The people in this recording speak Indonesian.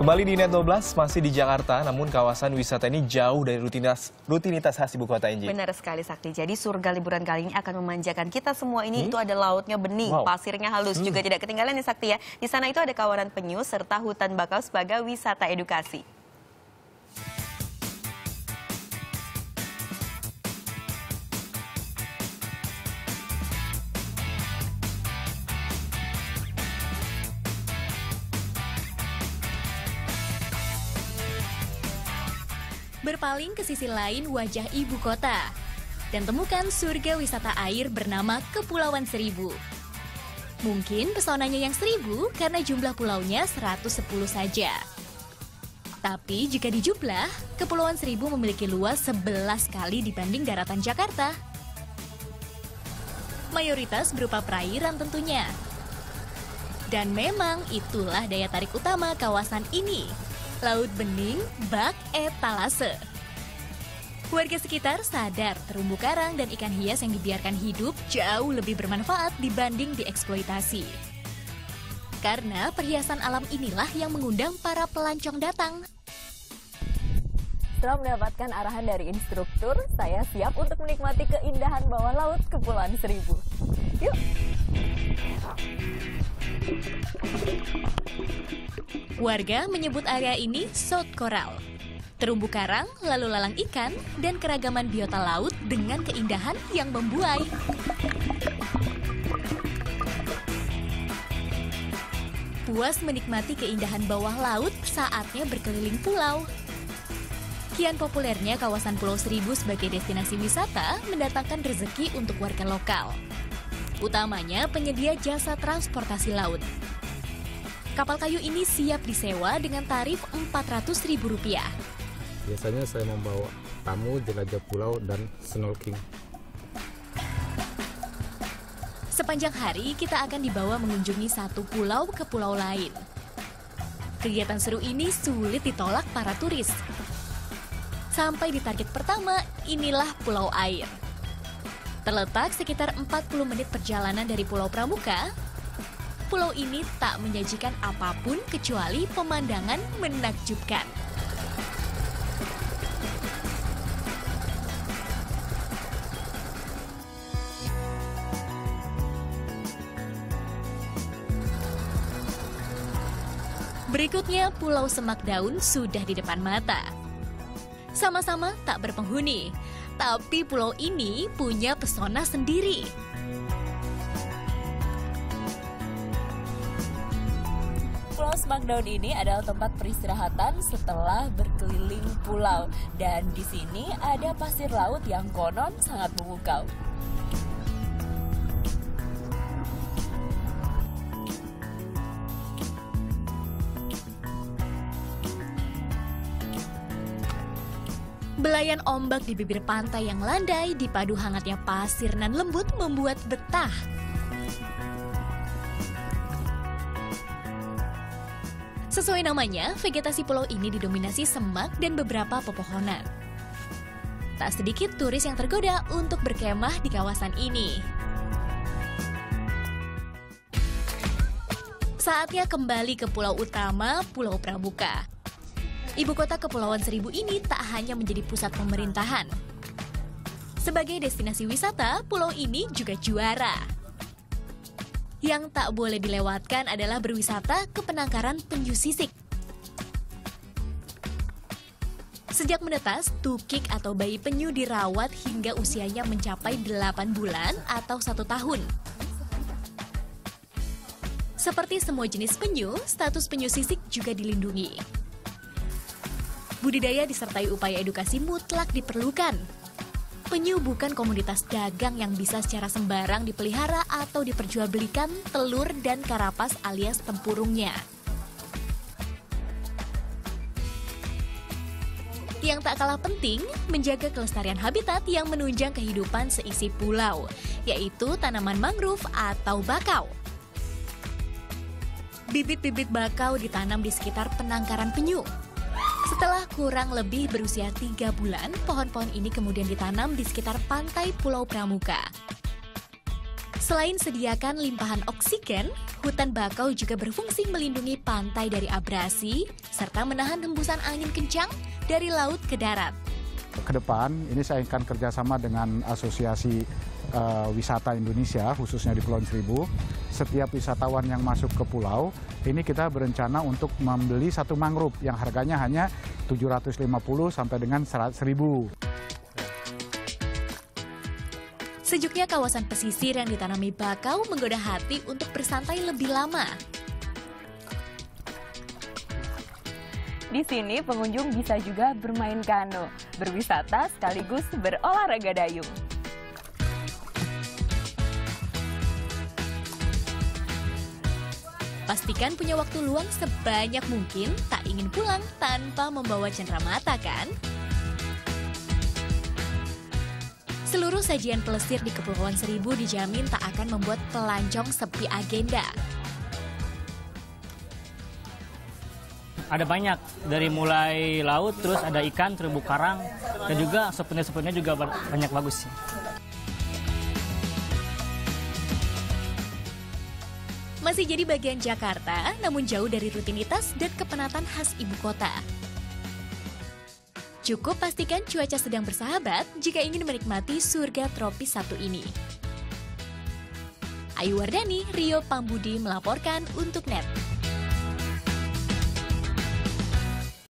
Kembali di Net 12, masih di Jakarta, namun kawasan wisata ini jauh dari rutinitas khas ibu kota, Inji. Benar sekali, Sakti. Jadi surga liburan kali ini akan memanjakan kita semua ini. Itu ada lautnya bening, pasirnya halus, juga tidak ketinggalan nih, Sakti ya. Di sana itu ada kawanan penyu serta hutan bakau sebagai wisata edukasi. Berpaling ke sisi lain wajah ibu kota dan temukan surga wisata air bernama Kepulauan Seribu. Mungkin pesonanya yang 1000 karena jumlah pulaunya 110 saja. Tapi jika dijumlah, Kepulauan Seribu memiliki luas 11 kali dibanding daratan Jakarta. Mayoritas berupa perairan tentunya. Dan memang itulah daya tarik utama kawasan ini. Laut bening, bak, etalase. Warga sekitar sadar terumbu karang dan ikan hias yang dibiarkan hidup jauh lebih bermanfaat dibanding dieksploitasi. Karena perhiasan alam inilah yang mengundang para pelancong datang. Setelah mendapatkan arahan dari instruktur, saya siap untuk menikmati keindahan bawah laut Kepulauan Seribu. Yuk! Warga menyebut area ini South Coral. Terumbu karang, lalu lalang ikan, dan keragaman biota laut dengan keindahan yang membuai. Puas menikmati keindahan bawah laut, saatnya berkeliling pulau. Kian populernya kawasan Pulau Seribu sebagai destinasi wisata mendatangkan rezeki untuk warga lokal. Utamanya penyedia jasa transportasi laut. Kapal kayu ini siap disewa dengan tarif Rp400.000. Biasanya saya membawa tamu jelajah pulau dan snorkeling. Sepanjang hari kita akan dibawa mengunjungi satu pulau ke pulau lain. Kegiatan seru ini sulit ditolak para turis. Sampai di target pertama, inilah Pulau Air. Terletak sekitar 40 menit perjalanan dari Pulau Pramuka, pulau ini tak menyajikan apapun kecuali pemandangan menakjubkan. Berikutnya, Pulau Semak Daun sudah di depan mata. Sama-sama tak berpenghuni, tapi pulau ini punya pesona sendiri. Pulau Semak Daun ini adalah tempat peristirahatan setelah berkeliling pulau. Dan di sini ada pasir laut yang konon sangat memukau. Belayan ombak di bibir pantai yang landai dipadu hangatnya pasir nan lembut membuat betah. Sesuai namanya, vegetasi pulau ini didominasi semak dan beberapa pepohonan. Tak sedikit turis yang tergoda untuk berkemah di kawasan ini. Saatnya kembali ke pulau utama, Pulau Pramuka. Ibu kota Kepulauan Seribu ini tak hanya menjadi pusat pemerintahan. Sebagai destinasi wisata, pulau ini juga juara. Yang tak boleh dilewatkan adalah berwisata ke penangkaran penyu sisik. Sejak menetas, tukik atau bayi penyu dirawat hingga usianya mencapai 8 bulan atau 1 tahun. Seperti semua jenis penyu, status penyu sisik juga dilindungi. Budidaya disertai upaya edukasi mutlak diperlukan. Penyu bukan komoditas dagang yang bisa secara sembarang dipelihara atau diperjualbelikan telur dan karapas alias tempurungnya. Yang tak kalah penting, menjaga kelestarian habitat yang menunjang kehidupan seisi pulau, yaitu tanaman mangrove atau bakau. Bibit-bibit bakau ditanam di sekitar penangkaran penyu. Setelah kurang lebih berusia 3 bulan, pohon-pohon ini kemudian ditanam di sekitar pantai Pulau Pramuka. Selain sediakan limpahan oksigen, hutan bakau juga berfungsi melindungi pantai dari abrasi, serta menahan hembusan angin kencang dari laut ke darat. Ke depan, ini saya akan kerjasama dengan Asosiasi Wisata Indonesia, khususnya di Kepulauan Seribu. Setiap wisatawan yang masuk ke pulau, ini kita berencana untuk membeli satu mangrove yang harganya hanya 750 sampai dengan 1.000. Sejuknya kawasan pesisir yang ditanami bakau menggoda hati untuk bersantai lebih lama. Di sini pengunjung bisa juga bermain kano, berwisata sekaligus berolahraga dayung. Pastikan punya waktu luang sebanyak mungkin, tak ingin pulang tanpa membawa cenderamata kan? Seluruh sajian pelesir di Kepulauan Seribu dijamin tak akan membuat pelancong sepi agenda. Ada banyak, dari mulai laut, terus ada ikan, terumbu karang, dan juga souvenir-souvenirnya juga banyak bagus. Masih jadi bagian Jakarta, namun jauh dari rutinitas dan kepenatan khas ibu kota. Cukup pastikan cuaca sedang bersahabat jika ingin menikmati surga tropis satu ini. Ayu Wardani, Rio Pambudi melaporkan untuk NET.